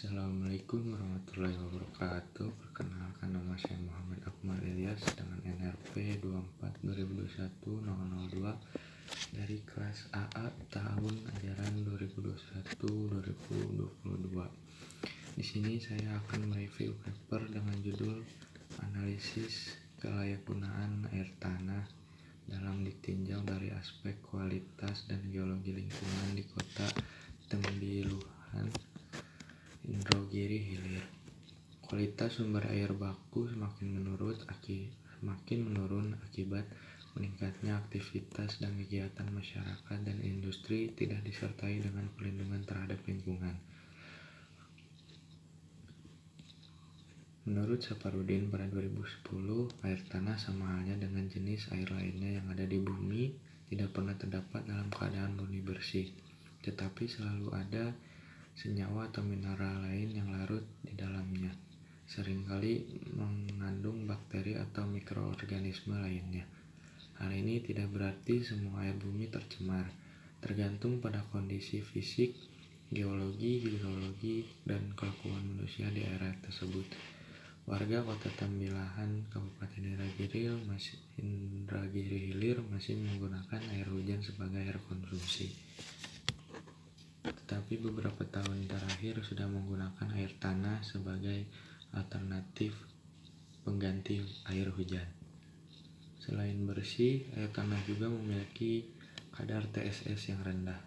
Assalamualaikum warahmatullahi wabarakatuh. Perkenalkan, nama saya Muhammad Akmal Ilyas dengan NRP 24/2021-002 dari kelas AA tahun ajaran 2021-2022. Di sini saya akan mereview paper dengan judul Analisis Kelayakgunaan Air Tanah dalam ditinjau dari aspek kualitas dan geologi lingkungan di Kota Tembiluhan, Indragiri Hilir. Kualitas sumber air baku semakin menurun akibat meningkatnya aktivitas dan kegiatan masyarakat dan industri tidak disertai dengan perlindungan terhadap lingkungan. Menurut Saparudin pada 2010, air tanah sama halnya dengan jenis air lainnya yang ada di bumi tidak pernah terdapat dalam keadaan murni bersih, tetapi selalu ada senyawa atau mineral lain yang larut di dalamnya, seringkali mengandung bakteri atau mikroorganisme lainnya. Hal ini tidak berarti semua air bumi tercemar, tergantung pada kondisi fisik, geologi, hidrologi, dan kelakuan manusia di area tersebut. Warga Kota Tembilahan, Kabupaten Indragiri Hilir masih menggunakan air hujan sebagai air konsumsi. Tetapi beberapa tahun terakhir sudah menggunakan air tanah sebagai alternatif pengganti air hujan. Selain bersih, air tanah juga memiliki kadar TSS yang rendah.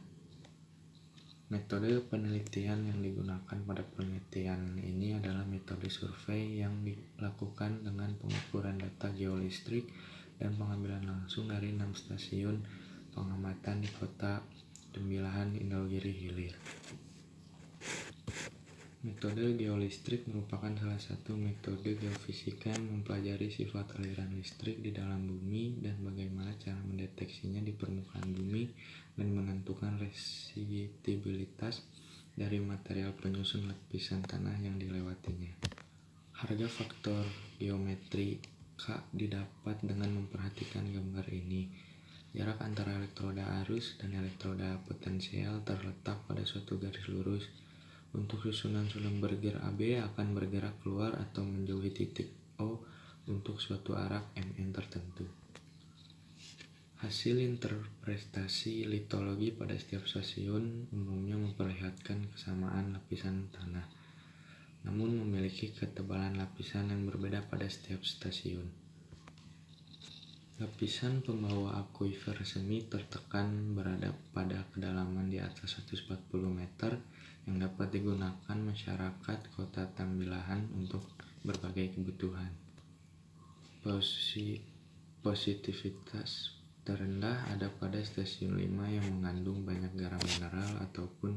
Metode penelitian yang digunakan pada penelitian ini adalah metode survei yang dilakukan dengan pengukuran data geolistrik dan pengambilan langsung dari 6 stasiun pengamatan di Kota Tembilahan, Indragiri Hilir. Metode geolistrik merupakan salah satu metode geofisika yang mempelajari sifat aliran listrik di dalam bumi dan bagaimana cara mendeteksinya di permukaan bumi dan menentukan resistibilitas dari material penyusun lapisan tanah yang dilewatinya. Harga faktor geometri K didapat dengan memperhatikan gambar ini. Jarak antara elektroda arus dan elektroda potensial terletak pada suatu garis lurus. Untuk susunan sumber AB akan bergerak keluar atau menjauhi titik O untuk suatu arc MN tertentu. Hasil interpretasi litologi pada setiap stasiun umumnya memperlihatkan kesamaan lapisan tanah, namun memiliki ketebalan lapisan yang berbeda pada setiap stasiun. Lapisan pembawa akuifer semi tertekan berada pada kedalaman di atas 140 meter yang dapat digunakan masyarakat Kota Tembilahan untuk berbagai kebutuhan. Positivitas terendah ada pada stasiun 5 yang mengandung banyak garam mineral ataupun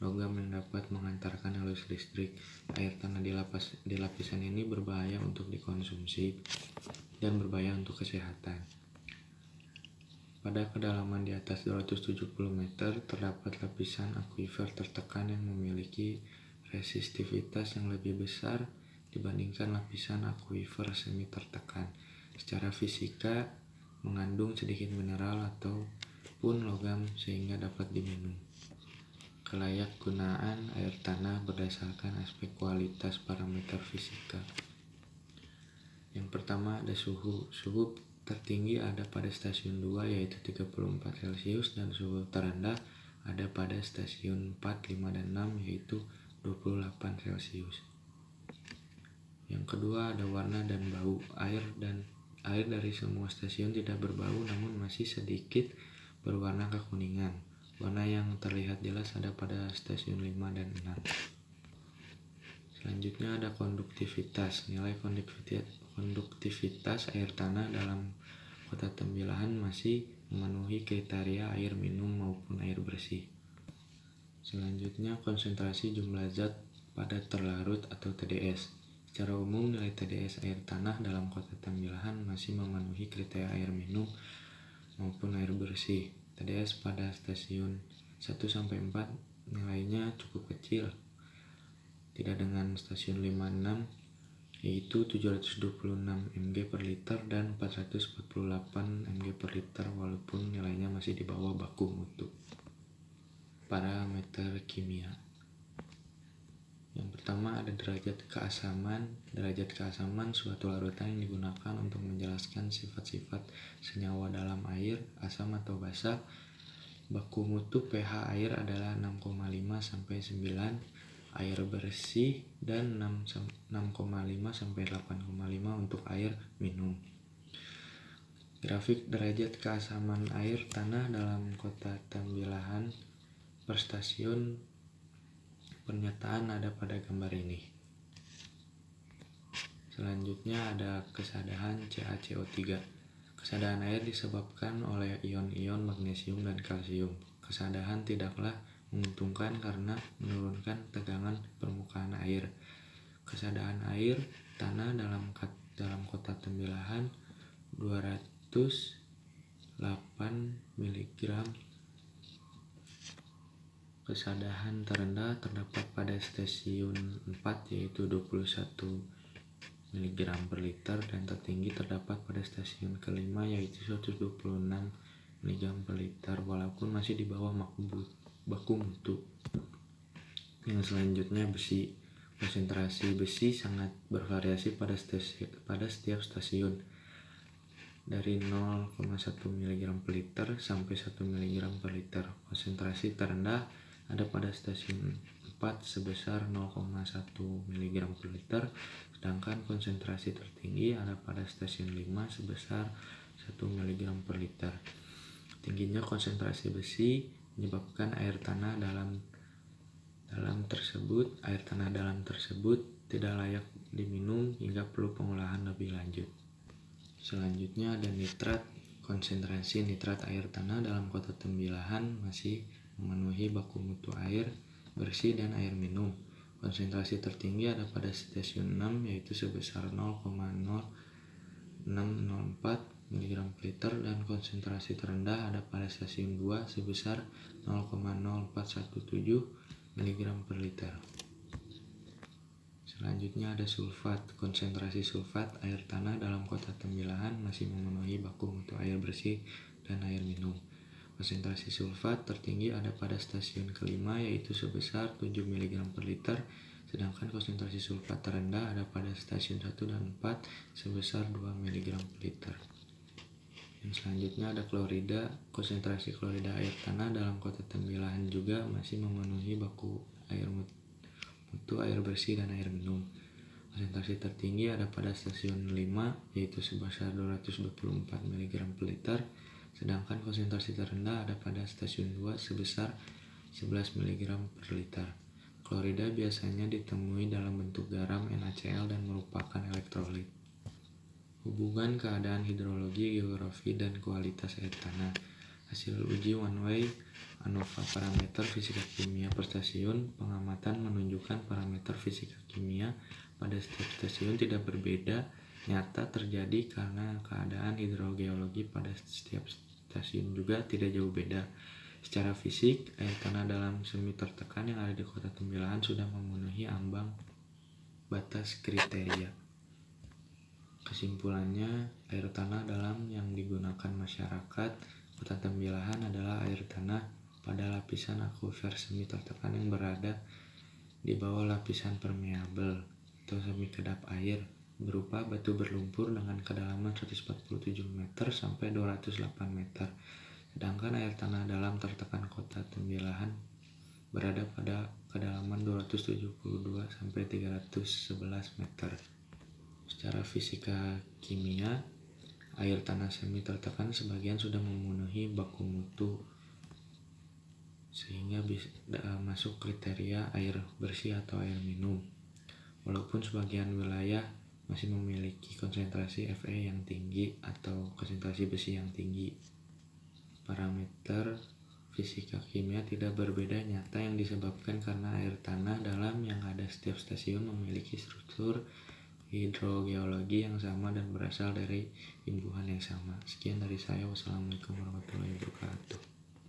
logam yang dapat mengantarkan arus listrik. Air tanah di lapisan ini berbahaya untuk dikonsumsi dan berbahaya untuk kesehatan. Pada kedalaman di atas 270 meter terdapat lapisan akuifer tertekan yang memiliki resistivitas yang lebih besar dibandingkan lapisan akuifer semi tertekan. Secara fisika mengandung sedikit mineral ataupun logam sehingga dapat diminum. Kelayakgunaan air tanah berdasarkan aspek kualitas parameter fisika. Yang pertama ada suhu. Suhu tertinggi ada pada stasiun 2 yaitu 34 Celcius dan suhu terendah ada pada stasiun 4, 5, dan 6 yaitu 28 Celcius. Yang kedua ada warna dan bau. Air dari semua stasiun tidak berbau namun masih sedikit berwarna kekuningan. Warna yang terlihat jelas ada pada stasiun 5 dan 6. Selanjutnya ada konduktivitas. Nilai konduktivitas air tanah dalam Kota Tembilahan masih memenuhi kriteria air minum maupun air bersih. Selanjutnya konsentrasi jumlah zat padat terlarut atau TDS. Secara umum nilai TDS air tanah dalam Kota Tembilahan masih memenuhi kriteria air minum maupun air bersih. TDS pada stasiun 1-4 nilainya cukup kecil, tidak dengan stasiun 5-6 yaitu 726 mg per liter dan 448 mg per liter walaupun nilainya masih di bawah baku mutu. Parameter kimia. Yang pertama ada derajat keasaman. Derajat keasaman suatu larutan yang digunakan untuk menjelaskan sifat-sifat senyawa dalam air, asam atau basa. Baku mutu pH air adalah 6,5 sampai 9, air bersih, dan 6,5 sampai 8,5 untuk air minum. Grafik derajat keasaman air tanah dalam kota tambilahan per stasiun. Pernyataan ada pada gambar ini. Selanjutnya ada kesadahan CaCO3. Kesadahan air disebabkan oleh ion-ion magnesium dan kalsium. Kesadahan tidaklah menguntungkan karena menurunkan tegangan permukaan air. Kesadahan air tanah dalam kota Tembilahan 208 mg. Kesadahan terendah terdapat pada stasiun 4 yaitu 21 mg per liter, dan tertinggi terdapat pada stasiun kelima yaitu 126 mg per liter, walaupun masih di bawah baku mutu. Yang selanjutnya besi. Konsentrasi besi sangat bervariasi pada setiap stasiun, dari 0,1 mg per liter sampai 1 mg per liter. Konsentrasi terendah ada pada stasiun 4 sebesar 0,1 mg per liter, sedangkan konsentrasi tertinggi ada pada stasiun 5 sebesar 1 mg per liter. Tingginya konsentrasi besi menyebabkan air tanah dalam tersebut tidak layak diminum hingga perlu pengolahan lebih lanjut. Selanjutnya ada nitrat. Konsentrasi nitrat air tanah dalam kota Tembilahan masih memenuhi baku mutu air bersih dan air minum. Konsentrasi tertinggi ada pada stasiun 6 yaitu sebesar 0,0604 mg per liter, dan konsentrasi terendah ada pada stasiun 2 sebesar 0,0417 mg per liter. Selanjutnya ada sulfat. Konsentrasi sulfat air tanah dalam kota Tembilahan masih memenuhi baku mutu air bersih dan air minum. Konsentrasi sulfat tertinggi ada pada stasiun kelima yaitu sebesar 7 mg per liter, sedangkan konsentrasi sulfat terendah ada pada stasiun 1 dan 4 sebesar 2 mg per liter. Yang selanjutnya ada klorida. Konsentrasi klorida air tanah dalam kota Tembilahan juga masih memenuhi baku mutu air bersih dan air minum. Konsentrasi tertinggi ada pada stasiun 5 yaitu sebesar 224 mg per liter, sedangkan konsentrasi terendah ada pada stasiun 2 sebesar 11 mg per liter. Klorida biasanya ditemui dalam bentuk garam NaCl dan merupakan elektrolit. Hubungan keadaan hidrologi, geografi, dan kualitas air tanah. Hasil uji one-way ANOVA parameter fisika kimia per stasiun. Pengamatan menunjukkan parameter fisika kimia pada setiap stasiun tidak berbeda nyata terjadi karena keadaan hidrogeologi pada setiap stasiun juga tidak jauh beda. Secara fisik, air tanah dalam semi tertekan yang ada di kota Tembilahan sudah memenuhi ambang batas kriteria. Kesimpulannya, air tanah dalam yang digunakan masyarakat kota Tembilahan adalah air tanah pada lapisan akuifer semi tertekan yang berada di bawah lapisan permeabel atau semi kedap air, berupa batu berlumpur dengan kedalaman 147 meter sampai 208 meter. Sedangkan air tanah dalam tertekan kota Tembilahan berada pada kedalaman 272 sampai 311 meter. Secara fisika kimia, air tanah semi tertekan sebagian sudah memenuhi baku mutu sehingga bisa masuk kriteria air bersih atau air minum. Walaupun sebagian wilayah masih memiliki konsentrasi Fe yang tinggi atau konsentrasi besi yang tinggi. Parameter fisika kimia tidak berbeda nyata yang disebabkan karena air tanah dalam yang ada setiap stasiun memiliki struktur hidrogeologi yang sama dan berasal dari imbuhan yang sama. Sekian dari saya. Wassalamualaikum warahmatullahi wabarakatuh.